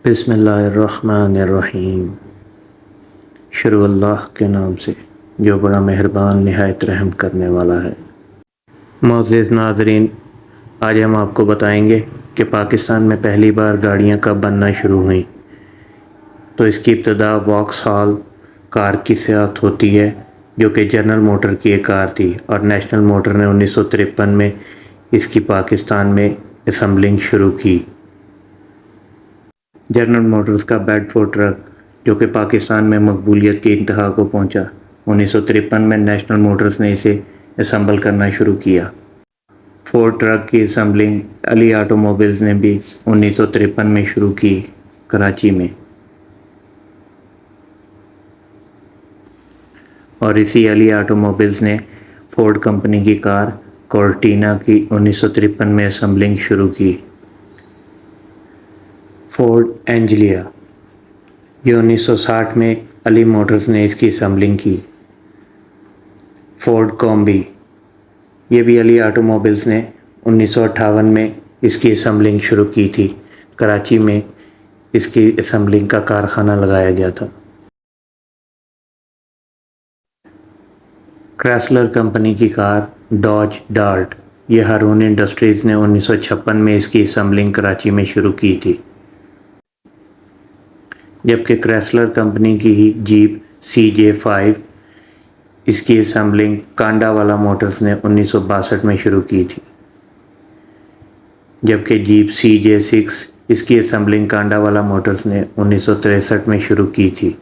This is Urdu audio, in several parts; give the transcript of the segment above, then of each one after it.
بسم اللہ الرحمن الرحیم۔ شروع اللہ کے نام سے جو بڑا مہربان نہایت رحم کرنے والا ہے۔ معزز ناظرین، آج ہم آپ کو بتائیں گے کہ پاکستان میں پہلی بار گاڑیاں کب بننا شروع ہوئیں۔ تو اس کی ابتدا واکس ہال کار کی ساتھ ہوتی ہے، جو کہ جنرل موٹر کی ایک کار تھی، اور نیشنل موٹر نے 1953 میں اس کی پاکستان میں اسمبلنگ شروع کی۔ جنرل موٹرز کا بیڈ فورڈ ٹرک، جو کہ پاکستان میں مقبولیت کی انتہا کو پہنچا، 1953 میں نیشنل موٹرز نے اسے اسمبل کرنا شروع کیا۔ فورڈ ٹرک کی اسمبلنگ علی آٹو موبائلز نے بھی 1953 میں شروع کی کراچی میں، اور اسی علی آٹو موبائلز نے فورڈ کمپنی کی کار کورٹینا کی 1953 میں اسمبلنگ شروع کی۔ فورڈ اینجلیا، یہ 1960 میں علی موٹرز نے اس کی اسمبلنگ کی۔ فورڈ کومبی، یہ بھی علی آٹو موبائلز نے 1958 میں اس کی اسمبلنگ شروع کی تھی۔ کراچی میں اس کی اسمبلنگ کا کارخانہ لگایا گیا تھا۔ کرائسلر کمپنی کی کار ڈاج ڈارٹ، یہ ہارون انڈسٹریز نے 1956 میں اس کی اسمبلنگ کراچی میں شروع کی تھی۔ جبکہ کرائسلر کمپنی کی ہی جیپ CJ5، اس کی اسمبلنگ کانڈاوالا موٹرز نے 1962 میں شروع کی تھی۔ جبکہ جیپ CJ6، اس کی اسمبلنگ کانڈاوالا موٹرز نے 1963 میں شروع کی تھی۔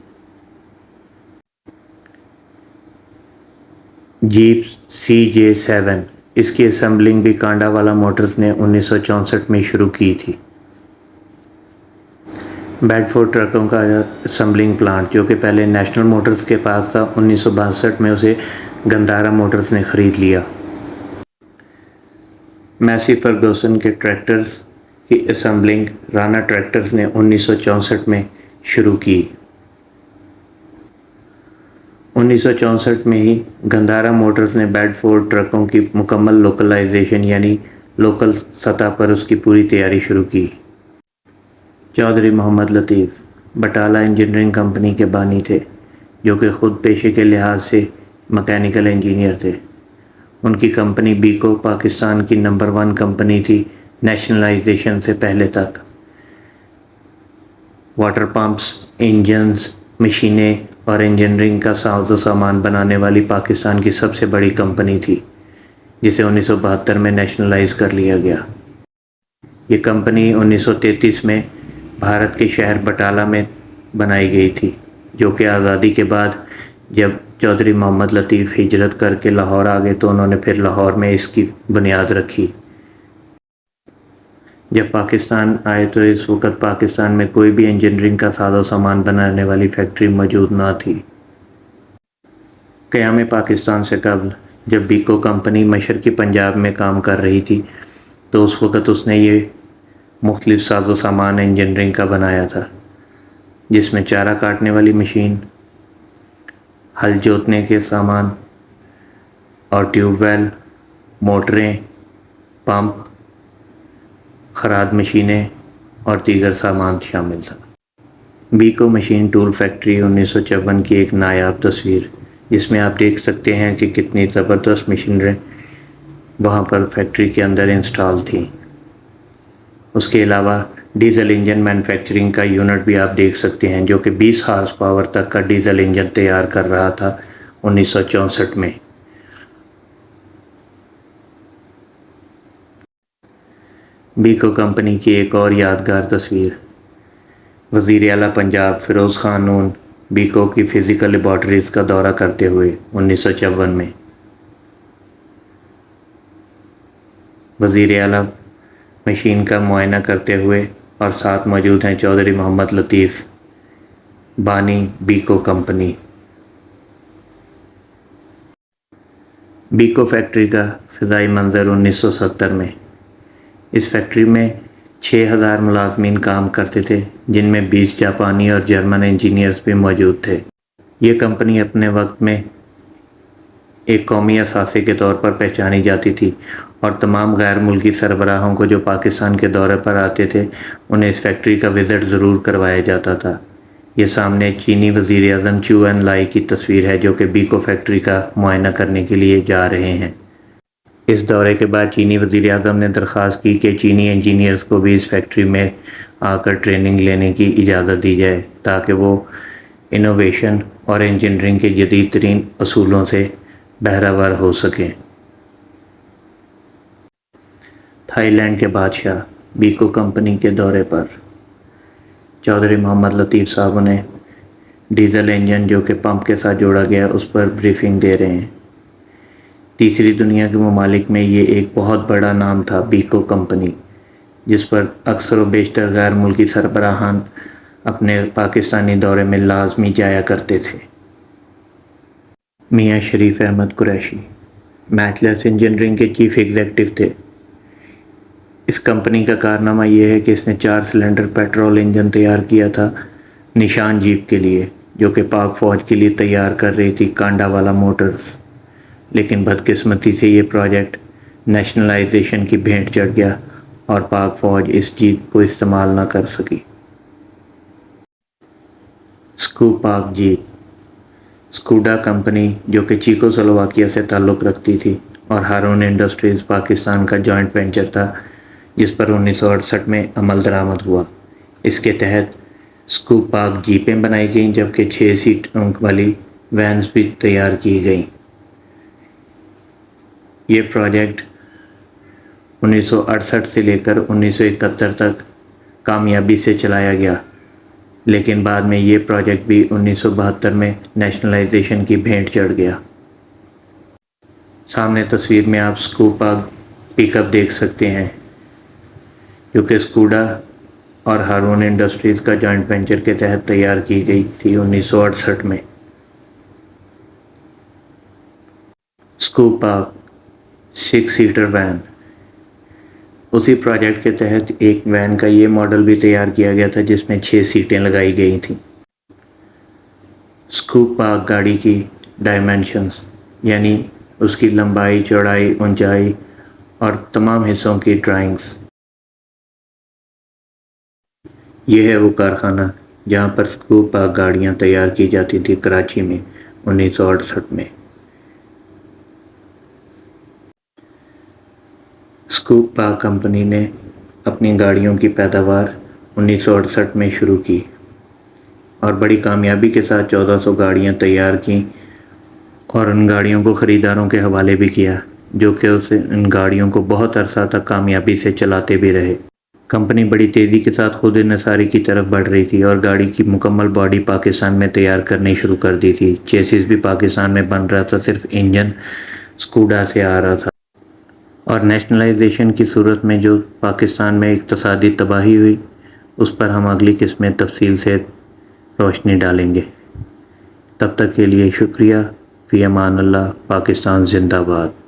جیپ CJ7، اس کی اسمبلنگ بھی کانڈاوالا موٹرز نے 1964 میں شروع کی تھی۔ بیڈ فورڈ ٹرکوں کا اسمبلنگ پلانٹ، جو کہ پہلے نیشنل موٹرز کے پاس تھا، 1962 میں اسے گندھارا موٹرز نے خرید لیا۔ میسی فرگوسن کے ٹریکٹرز کی اسمبلنگ رانا ٹریکٹرز نے 1964 میں شروع کی۔ 1964 میں ہی گندھارا موٹرز نے بیڈ فورڈ ٹرکوں کی مکمل لوکلائزیشن، یعنی لوکل سطح پر اس کی پوری تیاری شروع کی۔ چودھری محمد لطیف بٹالہ انجینئرنگ کمپنی کے بانی تھے، جو کہ خود پیشے کے لحاظ سے مکینیکل انجینئر تھے۔ ان کی کمپنی بیکو پاکستان کی نمبر 1 کمپنی تھی نیشنلائزیشن سے پہلے تک۔ واٹر پمپس، انجنز، مشینیں اور انجینئرنگ کا ساز و سامان بنانے والی پاکستان کی سب سے بڑی کمپنی تھی، جسے 1972 میں نیشنلائز کر لیا گیا۔ یہ کمپنی 1933 میں بھارت کے شہر بٹالہ میں بنائی گئی تھی، جو کہ آزادی کے بعد جب چودھری محمد لطیف ہجرت کر کے لاہور آ گئے تو انہوں نے پھر لاہور میں اس کی بنیاد رکھی۔ جب پاکستان آئے تو اس وقت پاکستان میں کوئی بھی انجینئرنگ کا ساز و سامان بنانے والی فیکٹری موجود نہ تھی۔ قیام پاکستان سے قبل جب بیکو کمپنی مشرقی پنجاب میں کام کر رہی تھی تو اس وقت اس نے یہ مختلف ساز و سامان انجینئرنگ کا بنایا تھا، جس میں چارہ کاٹنے والی مشین، ہل جوتنے کے سامان اور ٹیوب ویل، موٹریں، پمپ، خراد مشینیں اور دیگر سامان شامل تھا۔ بیکو مشین ٹول فیکٹری 1954 کی ایک نایاب تصویر، جس میں آپ دیکھ سکتے ہیں کہ کتنی زبردست مشینیں وہاں پر فیکٹری کے اندر انسٹال تھیں۔ اس کے علاوہ ڈیزل انجن مینوفیکچرنگ کا یونٹ بھی آپ دیکھ سکتے ہیں، جو کہ 20 ہارس پاور تک کا ڈیزل انجن تیار کر رہا تھا 1964 میں۔ بیکو کمپنی کی ایک اور یادگار تصویر، وزیر اعلیٰ پنجاب فیروز خان نون بیکو کی فزیکل لیبارٹریز کا دورہ کرتے ہوئے 1954 میں۔ وزیر اعلیٰ مشین کا معائنہ کرتے ہوئے، اور ساتھ موجود ہیں چودھری محمد لطیف، بانی بیکو کمپنی۔ بیکو فیکٹری کا فضائی منظر 1970 میں۔ اس فیکٹری میں 6000 ملازمین کام کرتے تھے، جن میں 20 جاپانی اور جرمن انجینئرز بھی موجود تھے۔ یہ کمپنی اپنے وقت میں ایک قومی اثاثے کے طور پر پہچانی جاتی تھی اور تمام غیر ملکی سربراہوں کو جو پاکستان کے دورے پر آتے تھے انہیں اس فیکٹری کا وزٹ ضرور کروایا جاتا تھا۔ یہ سامنے چینی وزیر اعظم چیو این لائی کی تصویر ہے جو کہ بیکو فیکٹری کا معائنہ کرنے کے لیے جا رہے ہیں۔ اس دورے کے بعد چینی وزیر اعظم نے درخواست کی کہ چینی انجینئرز کو بھی اس فیکٹری میں آ کر ٹریننگ لینے کی اجازت دی جائے تاکہ وہ انوویشن اور انجینئرنگ کے جدید ترین اصولوں سے بہرہ ور ہو سکیں۔ تھائی لینڈ کے بادشاہ بیکو کمپنی کے دورے پر چودھری محمد لطیف صاحب نے ڈیزل انجن جو کہ پمپ کے ساتھ جوڑا گیا اس پر بریفنگ دے رہے ہیں۔ تیسری دنیا کے ممالک میں یہ ایک بہت بڑا نام تھا بیکو کمپنی، جس پر اکثر و بیشتر غیر ملکی سربراہان اپنے پاکستانی دورے میں لازمی جایا کرتے تھے۔ میاں شریف احمد قریشی میتھلیس انجینئرنگ کے چیف ایگزیکٹو تھے۔ اس کمپنی کا کارنامہ یہ ہے کہ اس نے 4 سلنڈر پیٹرول انجن تیار کیا تھا نشان جیپ کے لیے، جو کہ پاک فوج کے لیے تیار کر رہی تھی کانڈا والا موٹرز، لیکن بدقسمتی سے یہ پروجیکٹ نیشنلائزیشن کی بھینٹ چڑھ گیا اور پاک فوج اس جیپ کو استعمال نہ کر سکی۔ پاک جیپ اسکوڈا کمپنی جو کہ چیکو سلوواکیہ سے تعلق رکھتی تھی اور ہارون انڈسٹریز پاکستان کا جوائنٹ وینچر تھا، جس پر 1968 میں عمل درآمد ہوا۔ اس کے تحت پاک جیپیں بنائی گئیں جبکہ 6 سیٹوں والی وینز بھی تیار کی گئیں۔ یہ پروجیکٹ 1968 سے لے کر 1971 تک کامیابی سے چلایا گیا، لیکن بعد میں یہ پروجیکٹ بھی 1972 میں نیشنلائزیشن کی بھینٹ چڑھ گیا۔ سامنے تصویر میں آپ پاک پک اپ دیکھ سکتے ہیں جو کہ اسکوڈا اور ہارون انڈسٹریز کا جوائنٹ وینچر کے تحت تیار کی گئی تھی 1968 میں۔ پاک 6 سیٹر وین، اسی پروجیکٹ کے تحت ایک وین کا یہ ماڈل بھی تیار کیا گیا تھا جس میں 6 سیٹیں لگائی گئی تھیں۔ پاک گاڑی کی ڈائمینشنز یعنی اس کی لمبائی، چوڑائی، اونچائی اور تمام حصوں کی ڈرائنگز۔ یہ ہے وہ کارخانہ جہاں پر پاک گاڑیاں تیار کی جاتی تھی کراچی میں 1968 میں۔ پاک کمپنی نے اپنی گاڑیوں کی پیداوار 1968 میں شروع کی اور بڑی کامیابی کے ساتھ 1400 گاڑیاں تیار کیں اور ان گاڑیوں کو خریداروں کے حوالے بھی کیا، جو کہ ان گاڑیوں کو بہت عرصہ تک کامیابی سے چلاتے بھی رہے۔ کمپنی بڑی تیزی کے ساتھ خود انحصاری کی طرف بڑھ رہی تھی اور گاڑی کی مکمل باڈی پاکستان میں تیار کرنی شروع کر دی تھی۔ چیسس بھی پاکستان میں بن رہا تھا، صرف انجن اسکوڈا سے آ رہا تھا۔ اور نیشنلائزیشن کی صورت میں جو پاکستان میں اقتصادی تباہی ہوئی، اس پر ہم اگلی قسط میں تفصیل سے روشنی ڈالیں گے۔ تب تک کے لیے شکریہ۔ فی امان اللہ۔ پاکستان زندہ باد۔